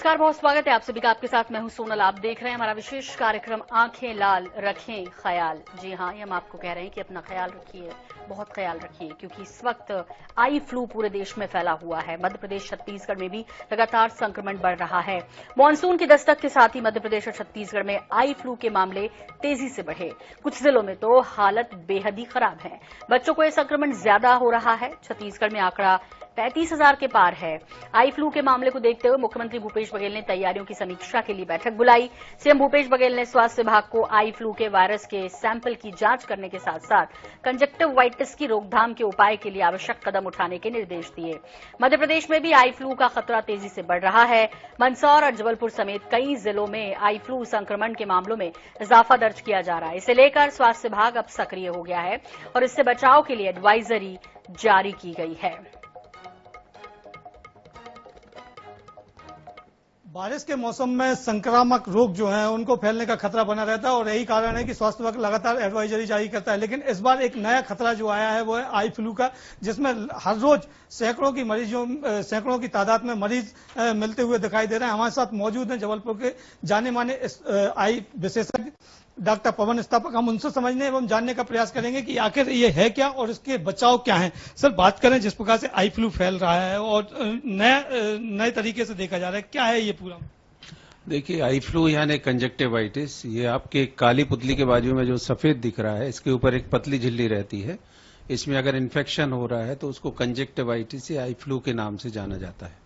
नमस्कार, बहुत स्वागत है आप सभी का। आपके साथ मैं हूं सोनल। आप देख रहे हैं हमारा विशेष कार्यक्रम आंखें लाल रखें ख्याल। जी हां, ये हम आपको कह रहे हैं कि अपना ख्याल रखिए, बहुत ख्याल रखिए, क्योंकि इस वक्त आई फ्लू पूरे देश में फैला हुआ है। मध्य प्रदेश छत्तीसगढ़ में भी लगातार संक्रमण बढ़ रहा है। मानसून की दस्तक के साथ ही मध्य प्रदेश और छत्तीसगढ़ में आई फ्लू के मामले तेजी से बढ़े। कुछ जिलों में तो हालत बेहद ही खराब है। बच्चों को यह संक्रमण ज्यादा हो रहा है। छत्तीसगढ़ में आंकड़ा 35,000 के पार है। आई फ्लू के मामले को देखते हुए मुख्यमंत्री भूपेश बघेल ने तैयारियों की समीक्षा के लिए बैठक बुलाई। सीएम भूपेश बघेल ने स्वास्थ्य विभाग को आई फ्लू के वायरस के सैंपल की जांच करने के साथ साथ कंजक्टिवाइटिस की रोकथाम के उपाय के लिए आवश्यक कदम उठाने के निर्देश दिए। मध्य प्रदेश में भी आई फ्लू का खतरा तेजी से बढ़ रहा है। मंदसौर और जबलपुर समेत कई जिलों में आई फ्लू संक्रमण के मामलों में इजाफा दर्ज किया जा रहा है। इसे लेकर स्वास्थ्य विभाग अब सक्रिय हो गया है और इससे बचाव के लिए एडवाइजरी जारी की गई है। बारिश के मौसम में संक्रामक रोग जो हैं उनको फैलने का खतरा बना रहता है और यही कारण है कि स्वास्थ्य विभाग लगातार एडवाइजरी जारी करता है। लेकिन इस बार एक नया खतरा जो आया है वो है आई फ्लू का, जिसमें हर रोज सैकड़ों की तादाद में मरीज मिलते हुए दिखाई दे रहे हैं। हमारे साथ मौजूद हैं जबलपुर के जाने माने आई विशेषज्ञ डॉक्टर पवन स्थापक। हम उनसे समझने एवं जानने का प्रयास करेंगे कि आखिर ये है क्या और इसके बचाव क्या है। सर, बात करें जिस प्रकार से आई फ्लू फैल रहा है और नए तरीके से देखा जा रहा है, क्या है ये पूरा? देखिए, आई फ्लू यानी कंजक्टिवाइटिस, ये आपके काली पुतली के बाजू में जो सफेद दिख रहा है, इसके ऊपर एक पतली झिल्ली रहती है। इसमें अगर इन्फेक्शन हो रहा है तो उसको कंजक्टिवाइटिस या आई फ्लू के नाम से जाना जाता है।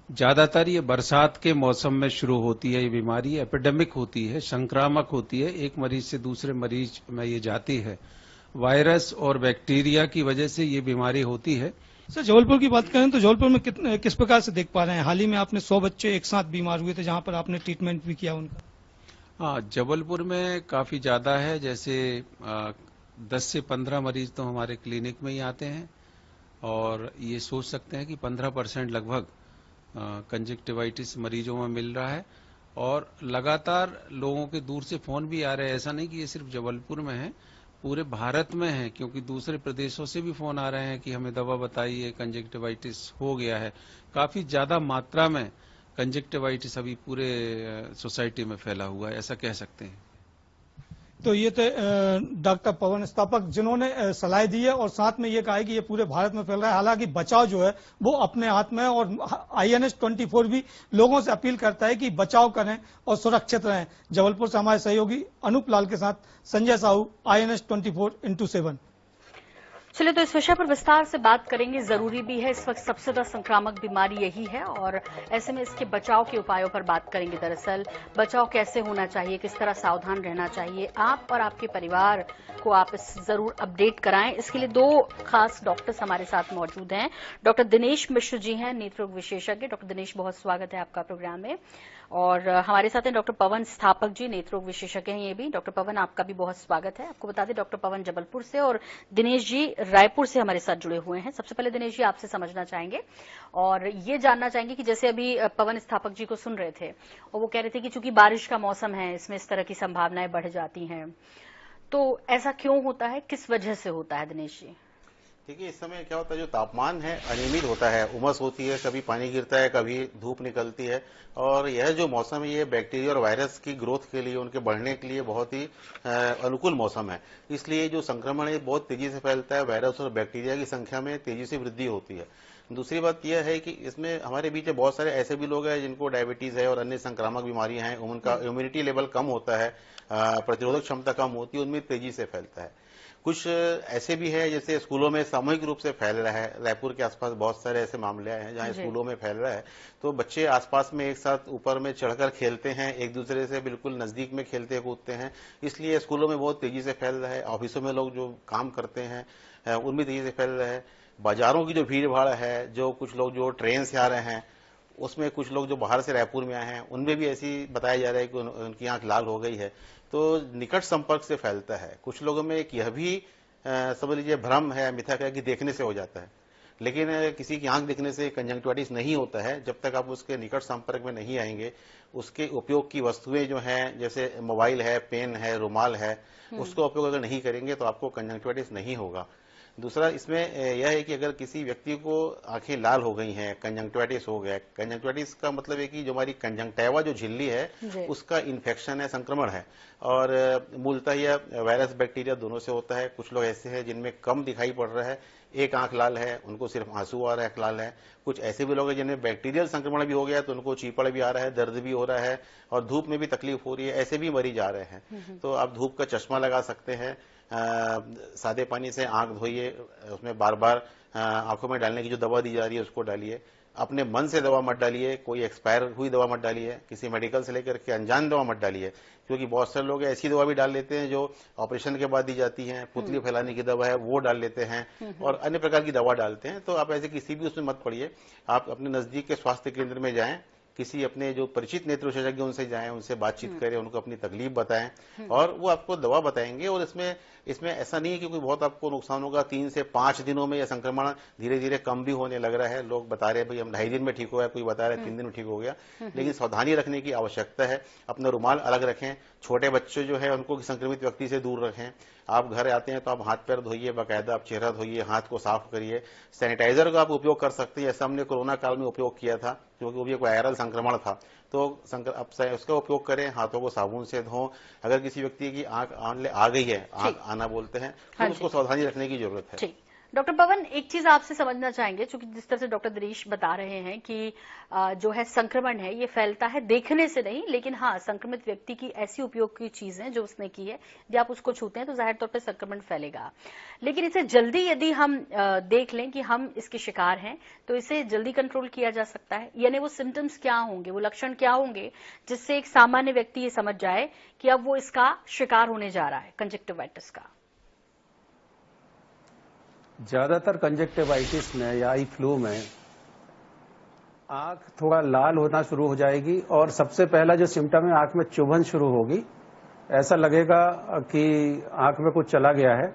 ज्यादातर ये बरसात के मौसम में शुरू होती है। ये बीमारी एपिडेमिक होती है, संक्रामक होती है, एक मरीज से दूसरे मरीज में ये जाती है। वायरस और बैक्टीरिया की वजह से ये बीमारी होती है। सर, जबलपुर की बात करें तो जबलपुर में किस प्रकार से देख पा रहे हैं? हाल ही में आपने 100 बच्चे एक साथ बीमार हुए थे, जहां पर आपने ट्रीटमेंट भी किया उनका। हाँ, जबलपुर में काफी ज्यादा है। जैसे 10 से 15 मरीज तो हमारे क्लिनिक में ही आते हैं और ये सोच सकते हैं कि 15% लगभग कंजक्टिवाइटिस मरीजों में मिल रहा है। और लगातार लोगों के दूर से फोन भी आ रहे हैं। ऐसा नहीं कि ये सिर्फ जबलपुर में है, पूरे भारत में है, क्योंकि दूसरे प्रदेशों से भी फोन आ रहे हैं कि हमें दवा बताइए, कंजक्टिवाइटिस हो गया है। काफी ज्यादा मात्रा में कंजक्टिवाइटिस अभी पूरे सोसाइटी में फैला हुआ है, ऐसा कह सकते हैं। तो ये थे डॉक्टर पवन स्थापक, जिन्होंने सलाह दी है और साथ में ये कहा है कि ये पूरे भारत में फैल रहा है। हालांकि बचाव जो है वो अपने हाथ में है और INS24 भी लोगों से अपील करता है कि बचाव करें और सुरक्षित रहें। जबलपुर से हमारे सहयोगी अनूप लाल के साथ संजय साहू, INS24x7। चलिए, तो इस विषय पर विस्तार से बात करेंगे। जरूरी भी है, इस वक्त सबसे ज्यादा संक्रामक बीमारी यही है और ऐसे में इसके बचाव के उपायों पर बात करेंगे। दरअसल बचाव कैसे होना चाहिए, किस तरह सावधान रहना चाहिए, आप और आपके परिवार को आप इस जरूर अपडेट कराएं। इसके लिए 2 खास डॉक्टर्स हमारे साथ मौजूद हैं। डॉक्टर दिनेश मिश्र जी हैं, नेत्र रोग विशेषज्ञ। डॉक्टर दिनेश, बहुत स्वागत है आपका प्रोग्राम में। और हमारे साथ हैं डॉक्टर पवन स्थापक जी, नेत्र रोग विशेषज्ञ हैं ये भी। डॉक्टर पवन, आपका भी बहुत स्वागत है। आपको बता दें, डॉक्टर पवन जबलपुर से और दिनेश जी रायपुर से हमारे साथ जुड़े हुए हैं। सबसे पहले दिनेश जी, आपसे समझना चाहेंगे और ये जानना चाहेंगे कि जैसे अभी पवन स्थापक जी को सुन रहे थे और वो कह रहे थे कि चूंकि बारिश का मौसम है, इसमें इस तरह की संभावनाएं बढ़ जाती हैं, तो ऐसा क्यों होता है, किस वजह से होता है? दिनेश जी, देखिए, इस समय क्या होता है, जो तापमान है अनियमित होता है, उमस होती है, कभी पानी गिरता है, कभी धूप निकलती है। और यह जो मौसम है ये बैक्टीरिया और वायरस की ग्रोथ के लिए, उनके बढ़ने के लिए बहुत ही अनुकूल मौसम है। इसलिए जो संक्रमण है बहुत तेजी से फैलता है। वायरस और बैक्टीरिया की संख्या में तेजी से वृद्धि होती है। दूसरी बात यह है कि इसमें हमारे बीच बहुत सारे ऐसे भी लोग हैं जिनको डायबिटीज है और अन्य संक्रामक बीमारियां हैं, उनका इम्यूनिटी लेवल कम होता है, प्रतिरोधक क्षमता कम होती है, उनमें तेजी से फैलता है। कुछ ऐसे भी है जैसे स्कूलों में सामूहिक रूप से फैल रहा है। रायपुर के आसपास बहुत सारे ऐसे मामले हैं जहां स्कूलों में फैल रहा है। तो बच्चे आसपास में एक साथ ऊपर में चढ़कर खेलते हैं, एक दूसरे से बिल्कुल नजदीक में खेलते कूदते हैं, इसलिए स्कूलों में बहुत तेजी से फैल रहा है। ऑफिसों में लोग जो काम करते हैं उनमें तेजी से फैल रहा है। बाजारों की जो भीड़ भाड़ है, जो कुछ लोग जो ट्रेन से आ रहे हैं, उसमें कुछ लोग जो बाहर से रायपुर में आए हैं, उनमें भी ऐसी बताया जा रहा है कि उनकी आंख लाल हो गई है। तो निकट संपर्क से फैलता है। कुछ लोगों में एक यह भी समझ लीजिए भ्रम है, मिथक है कि देखने से हो जाता है, लेकिन किसी की आंख देखने से कंजंक्टिवाइटिस नहीं होता है जब तक आप उसके निकट संपर्क में नहीं आएंगे। उसके उपयोग की वस्तुएं जो हैं, जैसे मोबाइल है, पेन है, रुमाल है, उसका उपयोग अगर नहीं करेंगे तो आपको कंजंक्टिवाइटिस नहीं होगा। दूसरा इसमें यह है कि अगर किसी व्यक्ति को आंखें लाल हो गई हैं, कंजंक्टिवाइटिस हो गया, कंजंक्टिवाइटिस का मतलब है कि जो हमारी कंजंक्टिवा जो झिल्ली है उसका इन्फेक्शन है, संक्रमण है, और मूलतः यह वायरस बैक्टीरिया दोनों से होता है। कुछ लोग ऐसे हैं जिनमें कम दिखाई पड़ रहा है, एक आंख लाल है, उनको सिर्फ आंसू आ रहा है, आंख लाल है। कुछ ऐसे भी लोग हैं जिनमें बैक्टीरियल संक्रमण भी हो गया तो उनको चीपड़ भी आ रहा है, दर्द भी हो रहा है और धूप में भी तकलीफ हो रही है, ऐसे भी मरीज आ रहे हैं। तो आप धूप का चश्मा लगा सकते हैं, सादे पानी से आंख धोइए, उसमें बार बार आंखों में डालने की जो दवा दी जा रही है उसको डालिए। अपने मन से दवा मत डालिए, कोई एक्सपायर हुई दवा मत डालिए, किसी मेडिकल से लेकर के अनजान दवा मत डालिए, क्योंकि बहुत सारे लोग ऐसी दवा भी डाल लेते हैं जो ऑपरेशन के बाद दी जाती है, पुतली फैलाने की दवा है वो डाल लेते हैं और अन्य प्रकार की दवा डालते हैं। तो आप ऐसे किसी भी उसमें मत पड़िए। आप अपने नजदीक के स्वास्थ्य केंद्र में जाएं, किसी अपने जो परिचित नेत्र विशेषज्ञ उनसे जाएं, उनसे बातचीत करें, उनको अपनी तकलीफ बताएं और वो आपको दवा बताएंगे। और इसमें ऐसा नहीं है कि कोई बहुत आपको नुकसान होगा। 3 से 5 दिनों में यह संक्रमण धीरे धीरे कम भी होने लग रहा है। लोग बता रहे हैं भाई हम 2.5 दिन में ठीक हो गया, कोई बता रहा है 3 दिन में ठीक हो गया, लेकिन सावधानी रखने की आवश्यकता है। अपना रुमाल अलग रखें, छोटे बच्चे जो है उनको संक्रमित व्यक्ति से दूर रखें। आप घर आते हैं तो आप हाथ पैर धोइए, बाकायदा आप चेहरा धोइए, हाथ को साफ करिए। सैनिटाइजर का आप उपयोग कर सकते हैं, जैसा हमने कोरोना काल में उपयोग किया था, क्योंकि वो भी एक वायरल संक्रमण था। तो अब उसका उपयोग करें, हाथों को साबुन से धों। अगर किसी व्यक्ति की आंख आ गई है, आंख आना बोलते हैं, तो उसको सावधानी रखने की जरूरत है। डॉक्टर पवन, एक चीज आपसे समझना चाहेंगे, क्योंकि जिस तरह से डॉक्टर दिनेश बता रहे हैं कि जो है संक्रमण है ये फैलता है देखने से नहीं, लेकिन हाँ संक्रमित व्यक्ति की ऐसी उपयोग की चीजें जो उसने की है, यदि आप उसको छूते हैं तो जाहिर तौर पर संक्रमण फैलेगा। लेकिन इसे जल्दी यदि हम देख लें कि हम इसके शिकार हैं तो इसे जल्दी कंट्रोल किया जा सकता है। यानी वो सिम्टम्स क्या होंगे, वो लक्षण क्या होंगे जिससे एक सामान्य व्यक्ति ये समझ जाए कि अब वो इसका शिकार होने जा रहा है, कंजक्टिवाइटिस का। ज्यादातर कंजक्टिवाइटिस में या आई फ्लू में आंख थोड़ा लाल होना शुरू हो जाएगी और सबसे पहला जो सिम्टम है आंख में चुभन शुरू होगी। ऐसा लगेगा कि आंख में कुछ चला गया है।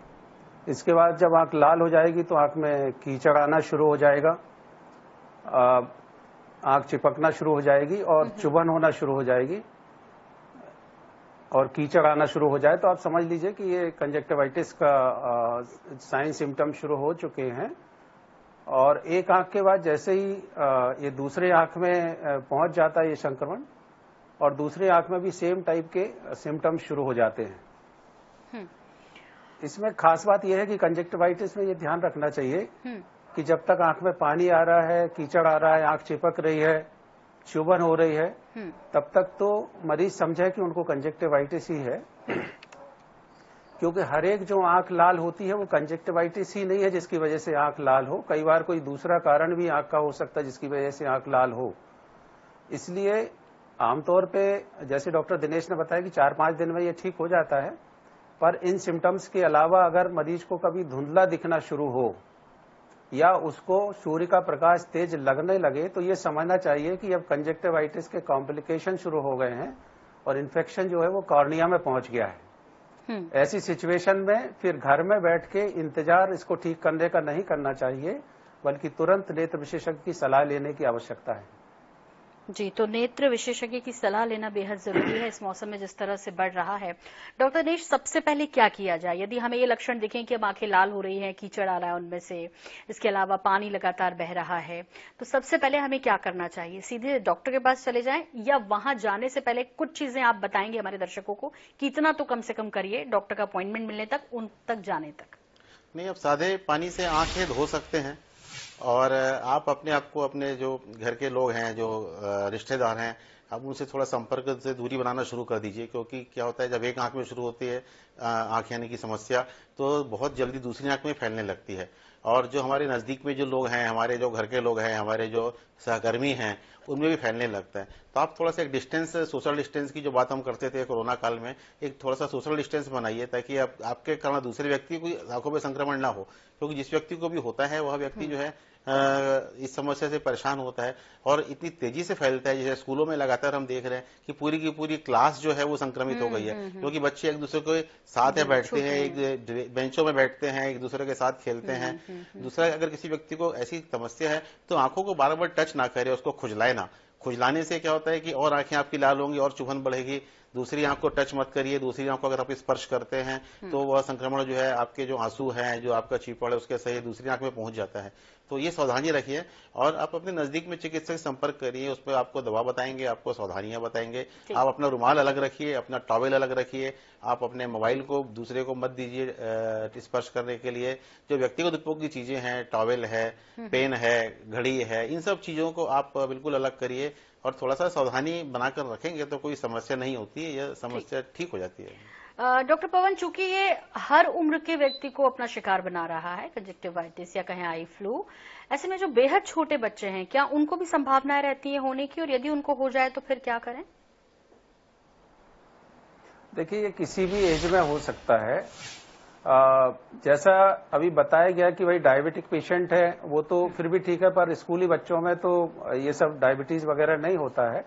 इसके बाद जब आंख लाल हो जाएगी तो आंख में कीचड़ आना शुरू हो जाएगा, आंख चिपकना शुरू हो जाएगी और चुभन होना शुरू हो जाएगी और कीचड़ आना शुरू हो जाए तो आप समझ लीजिए कि ये कंजक्टिवाइटिस का साइन सिम्टम शुरू हो चुके हैं। और एक आंख के बाद जैसे ही ये दूसरे आंख में पहुंच जाता है ये संक्रमण, और दूसरी आंख में भी सेम टाइप के सिम्टम शुरू हो जाते हैं। इसमें खास बात यह है कि कंजक्टिवाइटिस में ये ध्यान रखना चाहिए कि जब तक आंख में पानी आ रहा है, कीचड़ आ रहा है, आंख चिपक रही है, चुभन हो रही है, तब तक तो मरीज समझे कि उनको कंजक्टिवाइटिस ही है। क्योंकि हर एक जो आंख लाल होती है वो कंजक्टिवाइटिस ही नहीं है जिसकी वजह से आंख लाल हो। कई बार कोई दूसरा कारण भी आंख का हो सकता है जिसकी वजह से आंख लाल हो। इसलिए आमतौर पे जैसे डॉक्टर दिनेश ने बताया कि 4-5 दिन में ये ठीक हो जाता है, पर इन सिम्टम्स के अलावा अगर मरीज को कभी धुंधला दिखना शुरू हो या उसको सूर्य का प्रकाश तेज लगने लगे तो ये समझना चाहिए कि अब कंजक्टिवाइटिस के कॉम्प्लिकेशन शुरू हो गए हैं और इन्फेक्शन जो है वो कॉर्निया में पहुंच गया है। ऐसी सिचुएशन में फिर घर में बैठ के इंतजार इसको ठीक करने का नहीं करना चाहिए, बल्कि तुरंत नेत्र विशेषज्ञ की सलाह लेने की आवश्यकता है। जी, तो नेत्र विशेषज्ञ की सलाह लेना बेहद जरूरी है इस मौसम में जिस तरह से बढ़ रहा है। डॉक्टर दिनेश, सबसे पहले क्या किया जाए यदि हमें ये लक्षण दिखें कि अब आंखें लाल हो रही हैं, कीचड़ आ रहा है उनमें से, इसके अलावा पानी लगातार बह रहा है, तो सबसे पहले हमें क्या करना चाहिए? सीधे डॉक्टर के पास चले जाएं या वहां जाने से पहले कुछ चीजें आप बताएंगे हमारे दर्शकों को कि इतना तो कम से कम करिए डॉक्टर का अपॉइंटमेंट मिलने तक, उन तक जाने तक? नहीं, आप सादे पानी से आंखें धो सकते हैं और आप अपने आप को, अपने जो घर के लोग हैं, जो रिश्तेदार हैं, आप उनसे थोड़ा संपर्क से दूरी बनाना शुरू कर दीजिए। क्योंकि क्या होता है जब एक आंख में शुरू होती है आंख आने की समस्या तो बहुत जल्दी दूसरी आंख में फैलने लगती है। और जो हमारे नजदीक में जो लोग हैं, हमारे जो घर के लोग हैं, हमारे जो सहकर्मी हैं, उनमें भी फैलने लगता है। तो आप थोड़ा सा एक डिस्टेंस, सोशल डिस्टेंस की जो बात हम करते थे कोरोना काल में, एक थोड़ा सा सोशल डिस्टेंस बनाइए ताकि आपके कारण दूसरे व्यक्ति को आंखों में संक्रमण ना हो। क्योंकि जिस व्यक्ति को भी होता है वह व्यक्ति जो है इस समस्या से परेशान होता है और इतनी तेजी से फैलता है। जैसे स्कूलों में लगातार हम देख रहे हैं कि पूरी की पूरी क्लास जो है वो संक्रमित हो गई है, क्योंकि बच्चे एक दूसरे के साथ में बैठते हैं, एक बेंचों में बैठते हैं, एक दूसरे के साथ खेलते हैं। दूसरा, अगर किसी व्यक्ति को ऐसी समस्या है तो आंखों को बार बार टच ना करे, उसको खुजलाए ना। खुजलाने से क्या होता है कि और आंखें आपकी लाल होंगी और चुभन बढ़ेगी, दूसरी आंख को टच मत करिए, दूसरी आंख को अगर आप स्पर्श करते हैं तो वह संक्रमण जो है आपके जो आंसू हैं, जो आपका चीपड़ है, उसके सही दूसरी आंख में पहुंच जाता है। तो ये सावधानी रखिए और आप अपने नजदीक में चिकित्सक से संपर्क करिए, उस पर आपको दवा बताएंगे, आपको सावधानियां बताएंगे। आप अपना रुमाल अलग रखिए, अपना टॉवेल अलग रखिए, आप अपने मोबाइल को दूसरे को मत दीजिए स्पर्श करने के लिए। जो व्यक्तिगत उपयोग की चीजें हैं, टॉवेल है, पेन है, घड़ी है, इन सब चीजों को आप बिल्कुल अलग करिए और थोड़ा सा सावधानी बनाकर रखेंगे तो कोई समस्या नहीं होती है, यह समस्या ठीक हो जाती है। डॉक्टर पवन, चूंकि ये हर उम्र के व्यक्ति को अपना शिकार बना रहा है, कंजक्टिवाइटिस या कहें आई फ्लू, ऐसे में जो बेहद छोटे बच्चे हैं, क्या उनको भी संभावनाएं रहती है होने की, और यदि उनको हो जाए तो फिर क्या करें? देखिए, ये किसी भी एज में हो सकता है। जैसा अभी बताया गया कि भाई डायबिटिक पेशेंट है वो तो फिर भी ठीक है, पर स्कूली बच्चों में तो ये सब डायबिटीज वगैरह नहीं होता है।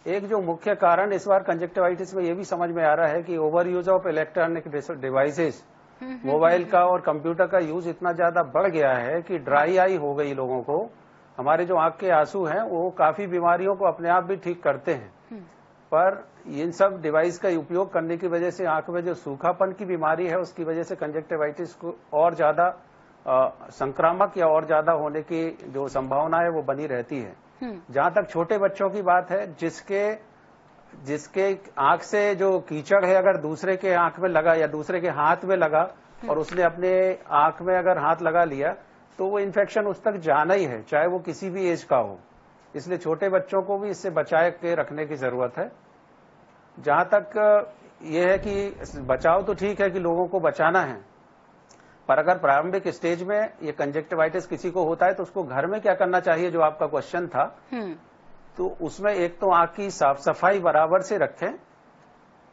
एक जो मुख्य कारण इस बार कंजक्टिवाइटिस में ये भी समझ में आ रहा है कि over use of electronic devices, mobile का और कंप्यूटर का यूज इतना ज्यादा बढ़ गया है कि ड्राई आई हो गई लोगों को। हमारे जो आंख के आंसू हैं वो काफी बीमारियों को अपने आप भी ठीक करते हैं, पर इन सब डिवाइस का उपयोग करने की वजह से आंख में जो सूखापन की बीमारी है उसकी वजह से कंजक्टिवाइटिस को और ज्यादा संक्रामक या और ज्यादा होने की जो संभावना है वो बनी रहती है। जहां तक छोटे बच्चों की बात है, जिसके आंख से जो कीचड़ है अगर दूसरे के आंख में लगा या दूसरे के हाथ में लगा और उसने अपने आंख में अगर हाथ लगा लिया तो वो इन्फेक्शन उस तक जाना ही है, चाहे वो किसी भी एज का हो। इसलिए छोटे बच्चों को भी इससे बचाए के रखने की जरूरत है। जहां तक ये है कि बचाव तो ठीक है कि लोगों को बचाना है, पर अगर प्रारंभिक स्टेज में ये कंजक्टिवाइटिस किसी को होता है तो उसको घर में क्या करना चाहिए, जो आपका क्वेश्चन था, तो उसमें एक तो आंख की साफ सफाई बराबर से रखें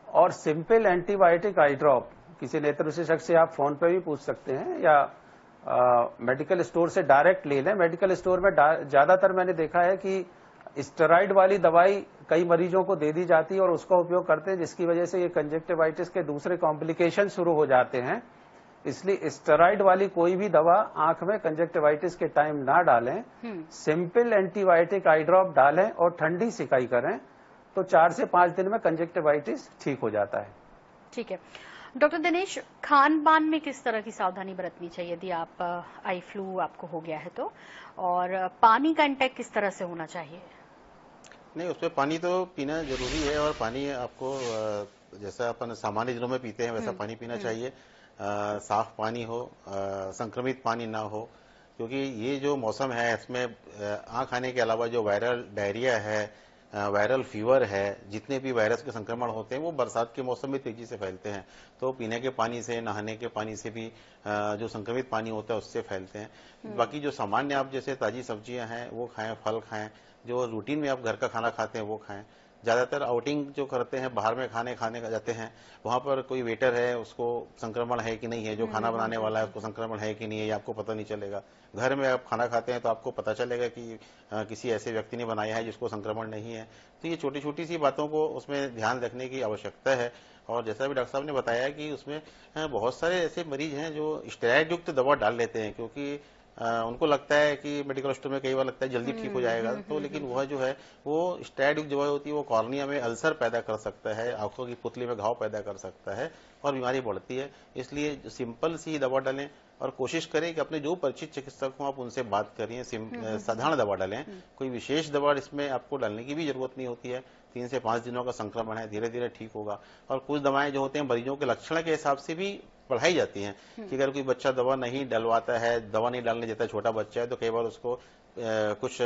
और सिंपल एंटीबायोटिक आई ड्रॉप किसी नेत्र विशेषज्ञ से आप फोन पे भी पूछ सकते हैं या मेडिकल स्टोर से डायरेक्ट ले लें। मेडिकल स्टोर में ज्यादातर मैंने देखा है कि स्टेरॉइड वाली दवाई कई मरीजों को दे दी जाती है और उसका उपयोग करते हैं, जिसकी वजह से ये कंजक्टिवाइटिस के दूसरे कॉम्प्लिकेशन शुरू हो जाते हैं। इसलिए स्टेरॉइड वाली कोई भी दवा आंख में कंजक्टिवाइटिस के टाइम ना डालें, सिंपल एंटीबायोटिक आई ड्रॉप डालें और ठंडी सिकाई करें तो 4 से 5 दिन में कंजक्टिवाइटिस ठीक हो जाता है। ठीक है डॉक्टर दिनेश, खान पान में किस तरह की सावधानी बरतनी चाहिए यदि आप आई फ्लू आपको हो गया है तो, और पानी का इंटेक किस तरह से होना चाहिए? नहीं, उसमें पानी तो पीना जरूरी है और पानी आपको जैसा अपन सामान्य दिनों में पीते हैं वैसा पानी पीना चाहिए। साफ पानी हो, संक्रमित पानी ना हो, क्योंकि ये जो मौसम है इसमें आंख आने के अलावा जो वायरल डायरिया है, वायरल फीवर है, जितने भी वायरस के संक्रमण होते हैं वो बरसात के मौसम में तेजी से फैलते हैं। तो पीने के पानी से, नहाने के पानी से भी जो संक्रमित पानी होता है उससे फैलते हैं। बाकी जो सामान्य आप जैसे ताजी सब्जियां हैं वो खाएं, फल खाएं, जो रूटीन में आप घर का खाना खाते हैं वो खाएं। ज्यादातर आउटिंग जो करते हैं, बाहर में खाने जाते हैं, वहां पर कोई वेटर है उसको संक्रमण है कि नहीं है, जो खाना बनाने वाला है उसको संक्रमण है कि नहीं है, ये आपको पता नहीं चलेगा। घर में आप खाना खाते हैं तो आपको पता चलेगा कि किसी ऐसे व्यक्ति ने बनाया है जिसको संक्रमण नहीं है। तो ये छोटी छोटी सी बातों को उसमें ध्यान रखने की आवश्यकता है। और जैसा भी डॉक्टर साहब ने बताया कि उसमें बहुत सारे ऐसे मरीज हैं जो स्टेरॉइड युक्त दवा डाल लेते हैं, क्योंकि उनको लगता है कि मेडिकल स्टोर में कई बार लगता है जल्दी ठीक हो जाएगा, तो लेकिन वह जो है वो स्टेरॉइड युक्त दवा होती है, वो कॉर्निया में अल्सर पैदा कर सकता है, आंखों की पुतली में घाव पैदा कर सकता है और बीमारी बढ़ती है। इसलिए सिंपल सी दवा डालें और कोशिश करें कि अपने जो परिचित चिकित्सक हों आप उनसे बात करिए, साधारण दवा डालें। कोई विशेष दवा इसमें आपको डालने की भी जरूरत नहीं होती है। 3 से 5 दिनों का संक्रमण है, धीरे धीरे ठीक होगा। और कुछ दवाएं जो होते हैं मरीजों के लक्षण के हिसाब से भी बढ़ाई जाती हैं कि अगर कोई बच्चा दवा नहीं डलवाता है, दवा नहीं डालने देता, छोटा बच्चा है, तो कई बार उसको कुछ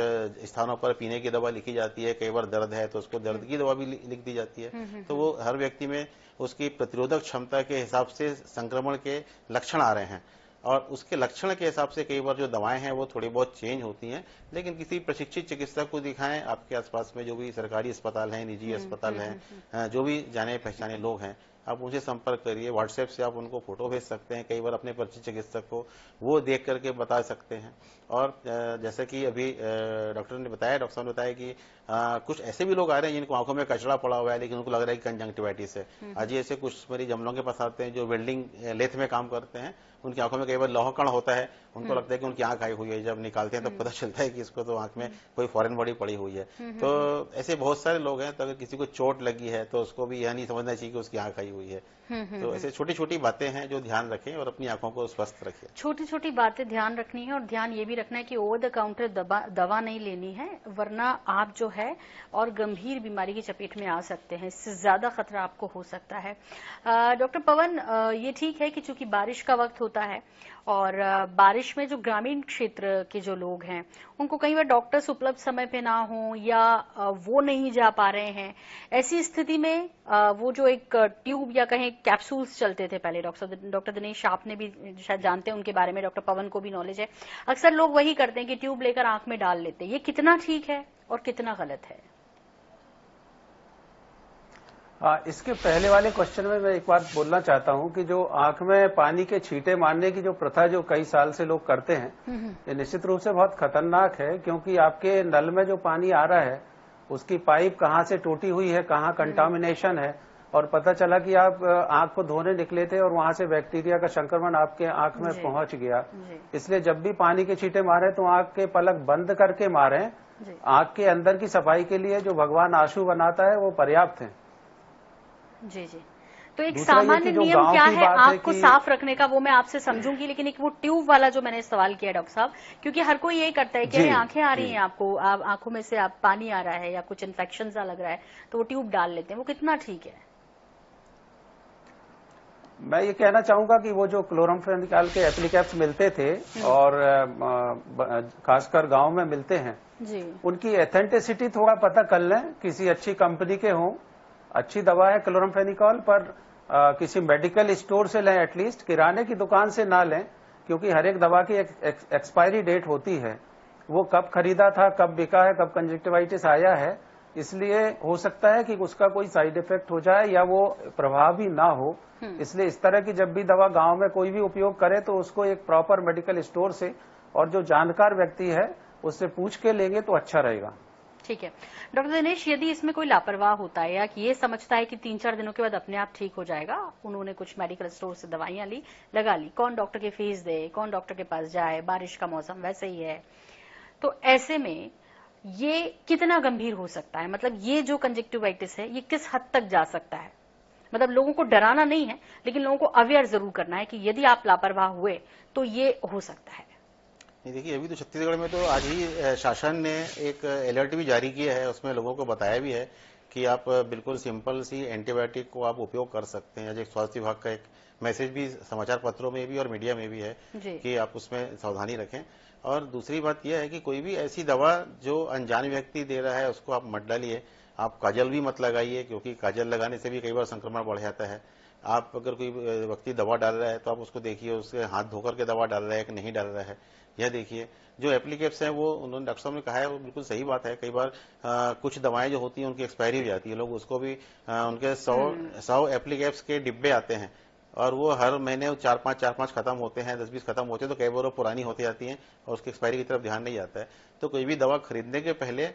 स्थानों पर पीने की दवा लिखी जाती है, कई बार दर्द है तो उसको दर्द की दवा भी लिख दी जाती है। तो वो हर व्यक्ति में उसकी प्रतिरोधक क्षमता के हिसाब से संक्रमण के लक्षण आ रहे हैं और उसके लक्षण के हिसाब से कई बार जो दवाएं हैं वो थोड़ी बहुत चेंज होती हैं। लेकिन किसी प्रशिक्षित चिकित्सक को दिखाएं, आपके आसपास में जो भी सरकारी अस्पताल हैं, निजी अस्पताल हैं, जो भी जाने पहचाने लोग हैं, आप उनसे संपर्क करिए। व्हाट्सएप से आप उनको फोटो भेज सकते हैं, कई बार अपने परिचित चिकित्सक को वो देख करके बता सकते हैं। और जैसे कि अभी डॉक्टर साहब ने बताया कि कुछ ऐसे भी लोग आ रहे हैं जिनको आंखों में कचरा पड़ा हुआ है, लेकिन उनको लग रहा है कि कंजंक्टिवाइटिस है। आज ऐसे कुछ मरीज हम लोगों के पास आते हैं जो वेल्डिंग लेथ में काम करते हैं, उनकी आंखों में कई बार लौह कण होता है, उनको लगता है कि उनकी आंख आई हुई है। जब निकालते हैं तब पता चलता है कि इसको तो आंख में कोई फॉरेन बॉडी पड़ी हुई है। तो ऐसे बहुत सारे लोग हैं, तो अगर किसी को चोट लगी है तो उसको भी यह नहीं समझना चाहिए कि उसकी आंख आई हुई है। तो ऐसे छोटी छोटी बातें हैं जो ध्यान रखें और अपनी आंखों को स्वस्थ रखें। छोटी छोटी बातें ध्यान रखनी है और ध्यान ये भी रखना है कि ओवर द काउंटर दवा नहीं लेनी है, वरना आप जो है और गंभीर बीमारी की चपेट में आ सकते हैं। इससे ज्यादा खतरा आपको हो सकता है। डॉक्टर पवन, ये ठीक है कि चूंकि बारिश का वक्त होता है और बारिश में जो ग्रामीण क्षेत्र के जो लोग हैं उनको कई बार डॉक्टर्स उपलब्ध समय पे ना हो या वो नहीं जा पा रहे हैं, ऐसी स्थिति में वो जो एक ट्यूब या कहें कैप्सूल्स चलते थे पहले, डॉक्टर दिनेश आपने भी शायद जानते हैं उनके बारे में, डॉक्टर पवन को भी नॉलेज है, अक्सर लोग वही करते हैं कि ट्यूब लेकर आंख में डाल लेते हैं। ये कितना ठीक है और कितना गलत है? इसके पहले वाले क्वेश्चन में मैं एक बात बोलना चाहता हूं कि जो आंख में पानी के छींटे मारने की जो प्रथा जो कई साल से लोग करते हैं, ये निश्चित रूप से बहुत खतरनाक है, क्योंकि आपके नल में जो पानी आ रहा है उसकी पाइप कहाँ से टूटी हुई है, कहाँ कंटामिनेशन है, और पता चला कि आप आंख को धोने निकले थे और वहां से बैक्टीरिया का संक्रमण आपके आंख में पहुंच गया। इसलिए जब भी पानी के छींटे मारे तो आंख के पलक बंद करके मारें। आंख के अंदर की सफाई के लिए जो भगवान आंसू बनाता है वो पर्याप्त है। जी जी। तो एक सामान्य नियम क्या है आंख को साफ रखने का, वो मैं आपसे समझूंगी, लेकिन एक वो ट्यूब वाला जो मैंने सवाल किया डॉक्टर साहब, क्योंकि हर कोई यही करता है कि आंखें आ रही हैं आपको, आंखों में से आप पानी आ रहा है या कुछ इन्फेक्शन सा लग रहा है तो वो ट्यूब डाल लेते हैं, वो कितना ठीक है? मैं ये कहना चाहूंगा कि वो जो क्लोरामफेनिकॉल के एप्लीकेप्स मिलते थे और खासकर गांव में मिलते हैं जी, उनकी एथेंटिसिटी थोड़ा पता कर लें, किसी अच्छी कंपनी के हों, अच्छी दवा है क्लोरामफेनिकॉल, पर किसी मेडिकल स्टोर से लें, एटलीस्ट किराने की दुकान से ना लें, क्योंकि हर एक दवा की एक्सपायरी डेट होती है। वो कब खरीदा था, कब बिका है, कब कंजक्टिवाइटिस आया है, इसलिए हो सकता है कि उसका कोई साइड इफेक्ट हो जाए या वो प्रभावी ना हो। इसलिए इस तरह की जब भी दवा गांव में कोई भी उपयोग करे तो उसको एक प्रॉपर मेडिकल स्टोर से और जो जानकार व्यक्ति है उससे पूछ के लेंगे तो अच्छा रहेगा। ठीक है डॉक्टर दिनेश, यदि इसमें कोई लापरवाह होता है या कि ये समझता है कि 3-4 दिनों के बाद अपने आप ठीक हो जाएगा, उन्होंने कुछ मेडिकल स्टोर से दवाइयां ली, लगा ली, कौन डॉक्टर की फीस दे, कौन डॉक्टर के पास जाए, बारिश का मौसम वैसे ही है, तो ऐसे में ये कितना गंभीर हो सकता है? मतलब ये जो कंजक्टिवाइटिस है ये किस हद तक जा सकता है? मतलब लोगों को डराना नहीं है, लेकिन लोगों को अवेयर जरूर करना है कि यदि आप लापरवाह हुए तो ये हो सकता है। देखिए, अभी तो छत्तीसगढ़ में तो आज ही शासन ने एक अलर्ट भी जारी किया है, उसमें लोगों को बताया भी है कि आप बिल्कुल सिंपल सी एंटीबायोटिक को आप उपयोग कर सकते हैं। आज एक स्वास्थ्य विभाग का एक मैसेज भी समाचार पत्रों में भी और मीडिया में भी है कि आप उसमें सावधानी रखें। और दूसरी बात यह है कि कोई भी ऐसी दवा जो अनजान व्यक्ति दे रहा है उसको आप मत डालिए। आप काजल भी मत लगाइए, क्योंकि काजल लगाने से भी कई बार संक्रमण बढ़ जाता है। आप अगर कोई व्यक्ति दवा डाल रहा है तो आप उसको देखिए, उसके हाथ धोकर के दवा डाल रहा है कि नहीं डाल रहा है, यह देखिए। जो एप्लीकेप्स हैं वो उन्होंने डॉक्टर साहब ने कहा है वो बिल्कुल सही बात है। कई बार कुछ दवाएं जो होती हैं उनकी एक्सपायरी हो जाती है, लोग उसको भी उनके 100 एप्लीकेप्स के डिब्बे आते हैं और वो हर महीने 4-5 खत्म होते हैं, 10-20 खत्म होते हैं, तो कई बार वो पुरानी होती जाती हैं और उसकी एक्सपायरी की तरफ ध्यान नहीं जाता है। तो कोई भी दवा खरीदने के पहले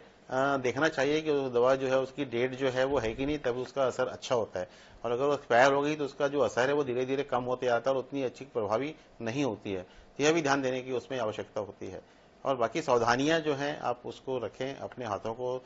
देखना चाहिए कि वो दवा जो है उसकी डेट जो है वो है कि नहीं, तभी उसका असर अच्छा होता है। और अगर वो एक्सपायर हो गई तो उसका जो असर है वो धीरे धीरे कम होते जाता है और उतनी अच्छी प्रभावी नहीं होती है। यह भी ध्यान देने की उसमें आवश्यकता होती है। और बाकी सावधानियां जो हैं आप उसको रखें, अपने हाथों को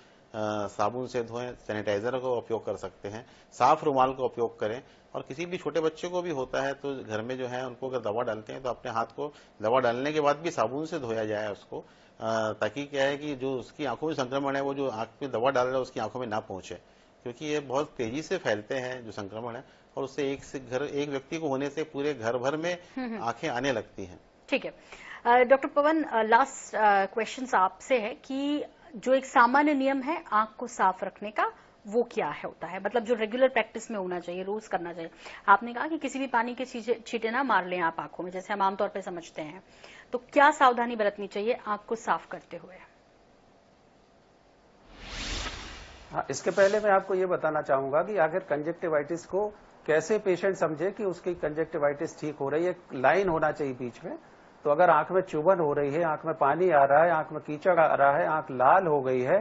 साबुन से धोएं, सैनिटाइजर का उपयोग कर सकते हैं, साफ रुमाल का उपयोग करें। और किसी भी छोटे बच्चे को भी होता है तो घर में जो है उनको अगर दवा डालते हैं तो अपने हाथ को दवा डालने के बाद भी साबुन से धोया जाए उसको, ताकि क्या है कि जो उसकी आंखों में संक्रमण है वो जो आंख में दवा डाल रहा है उसकी आंखों में ना पहुंचे, क्योंकि ये बहुत तेजी से फैलते हैं जो संक्रमण है और उससे एक व्यक्ति को होने से पूरे घर भर में आंखें आने लगती हैं। ठीक है डॉक्टर पवन, लास्ट क्वेश्चन आपसे है कि जो एक सामान्य नियम है आंख को साफ रखने का वो क्या है होता है? मतलब जो रेगुलर प्रैक्टिस में होना चाहिए, रोज करना चाहिए। आपने कहा कि किसी भी पानी के छींटे ना मार लें आप आंखों में, जैसे हम आमतौर पर समझते हैं, तो क्या सावधानी बरतनी चाहिए आंख को साफ करते हुए? हाँ, इसके पहले मैं आपको ये बताना चाहूंगा कि आखिर कंजक्टिवाइटिस को कैसे पेशेंट समझे कि उसकी कंजक्टिवाइटिस ठीक हो रही है। एक लाइन होना चाहिए बीच में। तो अगर आंख में चुभन हो रही है, आंख में पानी आ रहा है, आंख में कीचड़ आ रहा है, आंख लाल हो गई है,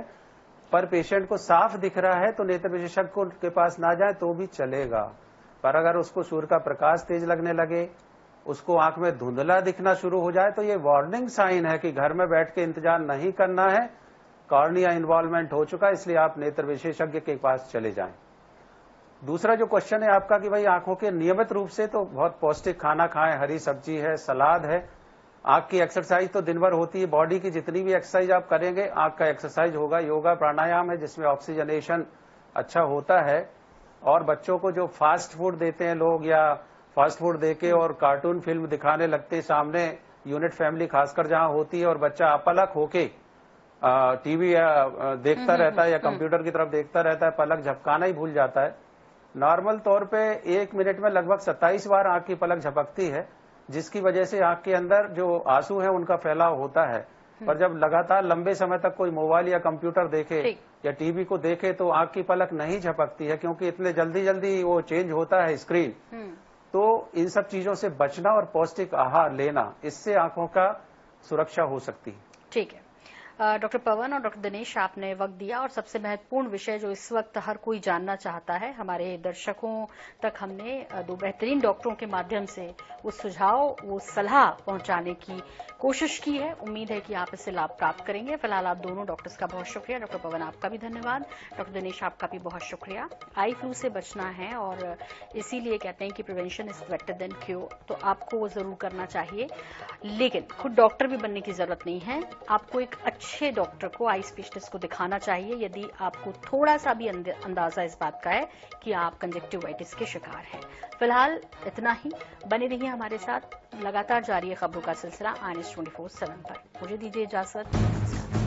पर पेशेंट को साफ दिख रहा है, तो नेत्र विशेषज्ञ के पास ना जाए तो भी चलेगा। पर अगर उसको सूर्य का प्रकाश तेज लगने लगे, उसको आंख में धुंधला दिखना शुरू हो जाए, तो ये वार्निंग साइन है कि घर में बैठ के इंतजार नहीं करना है, कॉर्निया इन्वॉल्वमेंट हो चुका है, इसलिए आप नेत्र विशेषज्ञ के पास चले जाएं। दूसरा जो क्वेश्चन है आपका कि भाई आंखों के नियमित रूप से तो बहुत पौष्टिक खाना खाएं, हरी सब्जी है, सलाद है। आंख की एक्सरसाइज तो दिन भर होती है, बॉडी की जितनी भी एक्सरसाइज आप करेंगे आंख का एक्सरसाइज होगा। योगा प्राणायाम है जिसमें ऑक्सीजनेशन अच्छा होता है। और बच्चों को जो फास्ट फूड देते हैं लोग, या फास्ट फूड देके और कार्टून फिल्म दिखाने लगते सामने, यूनिट फैमिली खासकर जहां होती है और बच्चा अपलक होके टीवी देखता रहता है या कंप्यूटर की तरफ देखता रहता है, पलक झपकाना ही भूल जाता है। नॉर्मल तौर पे 1 मिनट में लगभग 27 बार आंख की पलक झपकती है, जिसकी वजह से आंख के अंदर जो आंसू है उनका फैलाव होता है। पर जब लगातार लंबे समय तक कोई मोबाइल या कंप्यूटर देखे या टीवी को देखे तो आंख की पलक नहीं झपकती है, क्योंकि इतने जल्दी जल्दी वो चेंज होता है स्क्रीन। तो इन सब चीजों से बचना और पौष्टिक आहार लेना, इससे आंखों का सुरक्षा हो सकती है। ठीक है डॉक्टर पवन और डॉक्टर दिनेश, आपने वक्त दिया और सबसे महत्वपूर्ण विषय जो इस वक्त हर कोई जानना चाहता है, हमारे दर्शकों तक हमने 2 बेहतरीन डॉक्टरों के माध्यम से वो सुझाव, वो सलाह पहुंचाने की कोशिश की है। उम्मीद है कि आप इससे लाभ प्राप्त करेंगे। फिलहाल आप दोनों डॉक्टर्स का बहुत शुक्रिया। डॉक्टर पवन आपका भी धन्यवाद, डॉक्टर दिनेश आपका भी बहुत शुक्रिया। आई फ्लू से बचना है और इसीलिए कहते हैं कि prevention is better than cure, तो आपको वो जरूर करना चाहिए। लेकिन खुद डॉक्टर भी बनने की जरूरत नहीं है, आपको एक अच्छे डॉक्टर को, आई स्पेशलिस्ट को दिखाना चाहिए यदि आपको थोड़ा सा भी अंदाजा इस बात का है कि आप कंजक्टिवाइटिस के शिकार हैं। फिलहाल इतना ही। बने रहिए हमारे साथ, लगातार जारी है खबरों का सिलसिला INS 24/7 पर। मुझे दीजिए इजाजत।